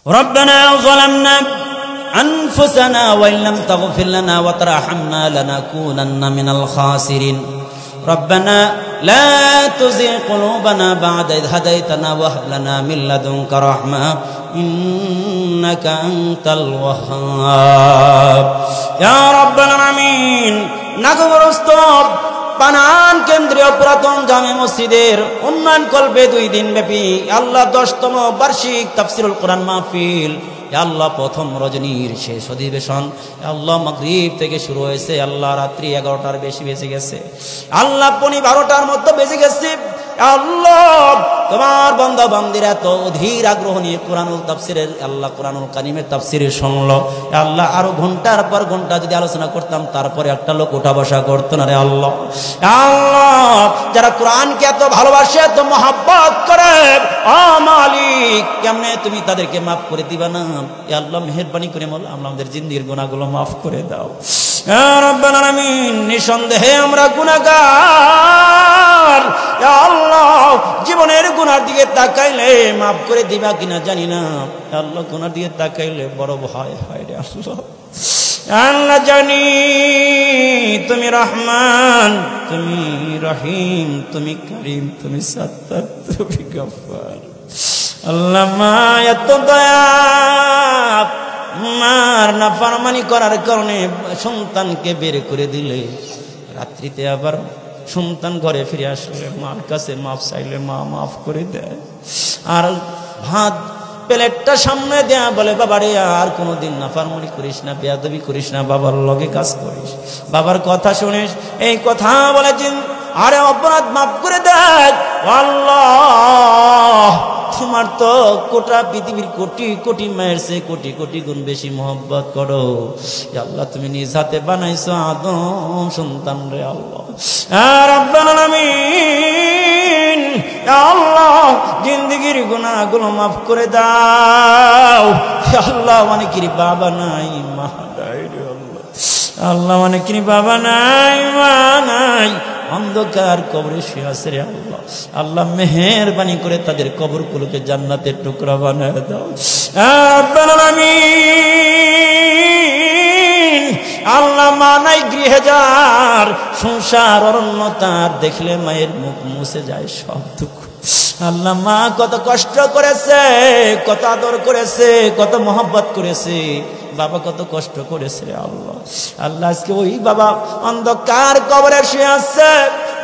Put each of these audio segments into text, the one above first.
ربنا ظلمنا أنفسنا وإن لم تغفر لنا وترحمنا لنكونن من الخاسرين ربنا لا تزغ قلوبنا بعد إذ هديتنا وهب لنا من لدنك رحمة إنك أنت الوهاب يا رب العالمين নাগরস্তব বানান কেন্দ্রীয় পুরাতন জামে মসজিদের উন্নয়ন কল্পে 2 দিন ব্যাপী আল্লাহ 10তম বার্ষিক তাফসীরুল কোরআন মাহফিল আল্লাহ প্রথম রজনীর শেষ অধিবেশন আল্লাহ মাগরিব থেকে শুরু হয়েছে আল্লাহ রাত্রি 11টার বেশি বেজে গেছে আল্লাহ পনি 12টার মধ্যে বেজে গেছে আল্লাহ তোমার বান্দা বান্দিরা তো অধীর আগ্রহ নিয়ে কোরআনুল তাফসীরের আল্লাহ কোরআনুল কারীমের তাফসীরে শুনলো আল্লাহ আরো ঘন্টার পর ঘন্টা যদি আলোচনা করতাম তারপরে একটা লোক উঠা বসা করতো না রে আল্লাহ আল্লাহ যারা কোরআনকে এত ভালোবাসে এত মহব্বত করে ও মালিক কেমনে তুমি তাদেরকে maaf করে দিবা না ইয়া আল্লাহ মেহেরবানি করে মোলা আমাদের জিন্দেগির গুনাহগুলো maaf করে দাও ইয়া রাব্বাল আলামিন নিঃসন্দেহে আমরা গুনাহগার ইয়া আল্লাহ জীবনের গুনার দিকে তাকাইলে maaf করে দিবা কিনা জানি না ইয়া আল্লাহ গুনার দিকে তাকাইলে বড় ভয় হয় রে আল্লাহ আল্লাহ জানি তুমি রহমান তুমি রহিম তুমি করিম তুমি সত্তার তুমি গফফার আল্লাহ মা এত দয়া মার নাফরমানি করার কারণে সন্তানকে বের করে দিলে রাত্রিতে আবার সন্তান ঘরে ফিরে আসলে মার কাছে মাফ চাইলে মা মাফ করে দেয় আর ভাত প্লেটটা সামনে দেয়া বলে বাবা রে আর কোনোদিন নাফরমানি করিস না বেয়াদবি করিস না বাবার লগে কাজ করিস বাবার কথা শুনিস এই কথা বলেছেন আরে অপরাধ মাফ করে দেয় আল্লাহ তোমার তো কোটা পৃথিবীর কোটি কোটি মায়ের চেয়ে কোটি কোটি গুণ বেশি মহব্বত করো আল্লাহ তুমি নিজ হাতে বানাইছো আদম সন্তান রে আল্লাহ রাব্বাল আলামিন আল্লাহ জিন্দেগির গুনাহগুলো maaf করে দাও আল্লাহ অনেকেরই বাবা নাই মা নাই রে আল্লাহ আল্লাহ অনেকেরই বাবা নাই মা নাই অন্ধকার কবরে শুয়ে আছে রে আল্লাহ আল্লাহ মেহেরবানি করে তাদের কবরগুলোকে জান্নাতের টুকরা বানায় দাও রব্বুল আলামিন আল্লাহ মা নাই গৃহে যার সংসার অরণ্যতার দেখলে মায়ের মুখ মুছে যায় সব দুঃখ আল্লাহ মা কত কষ্ট করেছে কত আদর করেছে কত মহব্বত করেছে বাবা কত কষ্ট করেছে আল্লাহ আল্লাহ আজকে ওই বাবা অন্ধকার কবরে শুয়ে আছে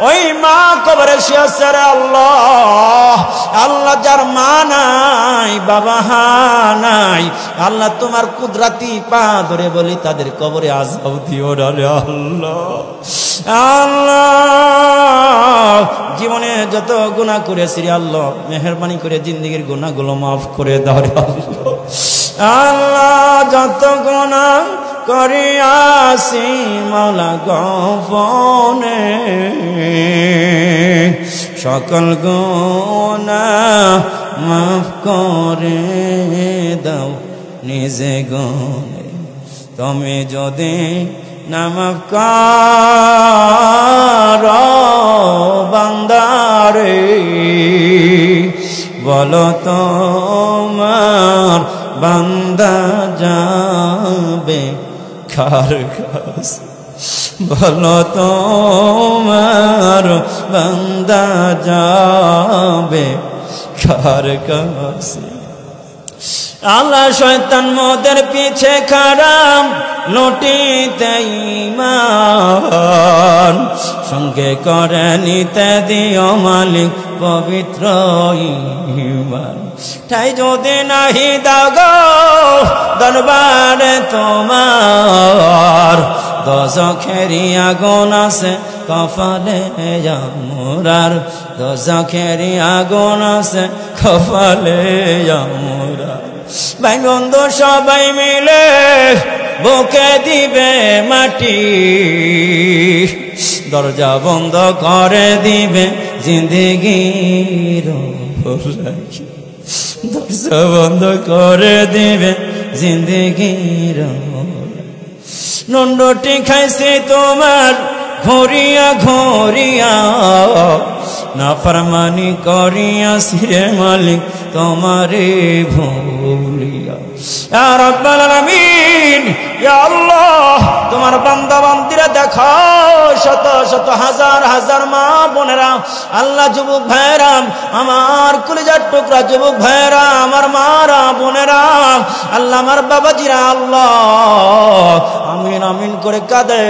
ওই মা কবরে শুয়ে আছে রে আল্লাহ আল্লাহ যার মা নাই বাবা নাই আল্লাহ তোমার কুদরতি পা ধরে বলি তাদের কবরে আযাব দিও রে আল্লাহ আল্লাহ জীবনে যত গুনাহ করেছি রে আল্লাহ মেহেরবানি করে জিন্দেগির গুনাহগুলো maaf করে দাও রে আল্লাহ আল্লাহ যত গুনাহ করিয়াছি মাওলা গোপনে সকল গুনাহ maaf করে দাও নিজে গুনে তুমি যদি না maaf করো বান্দারে বলো তোমার বান্দা যাবে কার কাছে বলো তোমার বান্দা যাবে কার কাছে আল্লাহ শয়তান মোদের পিছে খারাপ লুটিতে ঈমান সঙ্গে করে নিতে দিও মালিক পবিত্র ঈমান তাই যদি নাহি দাগো দরবারে তোমার দোজখেরি আগুন আছে কপালে আমরার দোজখেরি আগুন আছে কপালে আমরার ভাই বন্ধু সবাই মিলে বুকে দিবে মাটি দরজা বন্ধ করে দিবে জিন্দেগির দরজা বন্ধ করে দিবে জিন্দেগির নন্ডটি খাইছে তোমার ঘুরিয়া ঘুরিয়া নাফরমানি করিয়া সিরে মালিক তোমারে ভুলিয়া ইয়া রাব্বাল আলামিন, ইয়া আল্লাহ, তোমার বান্দা বান্দিরা দেখো, শত শত হাজার হাজার মা বোনেরা, আল্লাহ যুবক ভাইরা, আমার কলিজার টুকরা যুবক ভাইরা, আমার মারা বোনেরা, আল্লাহ আমার বাবাজিরা, আল্লাহ আমিন আমিন করে কাঁদে।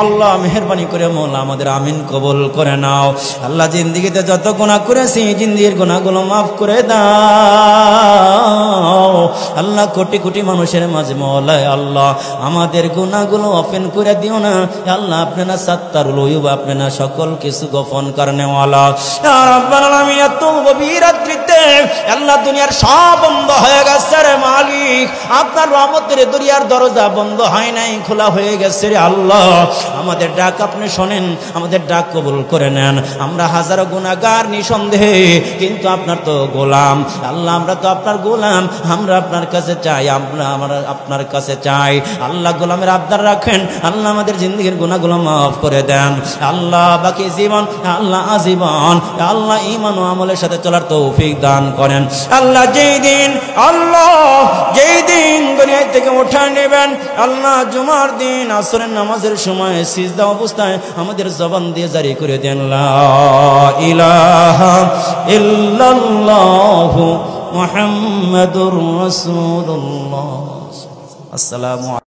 আল্লাহ মেহেরবানি করে মওলা আমাদের আমিন কবুল করে নাও। আল্লাহ জিন্দেগিতে যত গুনাহ করেছি জিন্দেগির গুনাহগুলো মাফ করে দাও। আল্লাহ কোটি কোটি মানুষের মাঝে মওলা আল্লাহ আমাদের গুনাহগুলো ওপেন করে দিও না। আল্লাহ আপনি না সাত্তারুল উয়ুব, আপনি না সকল কিছু গোপন করনে ওয়ালা। ইয়া রাব্বাল আলামিন, এত গভীর রাত্রিতে আল্লাহ দুনিয়ার সব বন্ধ হয়ে গেছে রে মালিক, আপনার রহমতের দুনিয়ার দরজা বন্ধ হয় নাই, খোলা হয়ে গেছে রে আল্লাহ। আমাদের ডাক আপনি শোনেন, আমাদের ডাক কবুল করে নেন। আমরা হাজারো গুনাহগার নিঃসন্দেহে, কিন্তু আপনার তো গোলাম আল্লাহ, আমরা তো আপনার গোলাম। আমরা আপনার কাছে চাই, আমরা আপনার কাছে চাই আল্লাহ, গোলামের আবদার রাখেন আল্লাহ, আমাদের জিন্দেগির গুনাহগুলো মাফ করে দেন আল্লাহ। বাকি জীবন আল্লাহ আজীবন আল্লাহ ঈমান ও আমলের সাথে চলার তৌফিক দান করেন আল্লাহ। যেই দিন দুনিয়া থেকে উঠা নেবেন আল্লাহ, জুমার দিন আসরের নামাজের সময় সিজদা অবস্থায় আমাদের জবান দিয়ে জারি করে দেন লা ইলাহা ইল্লাল্লাহু মুহাম্মাদুর রাসূলুল্লাহ। আসসালামু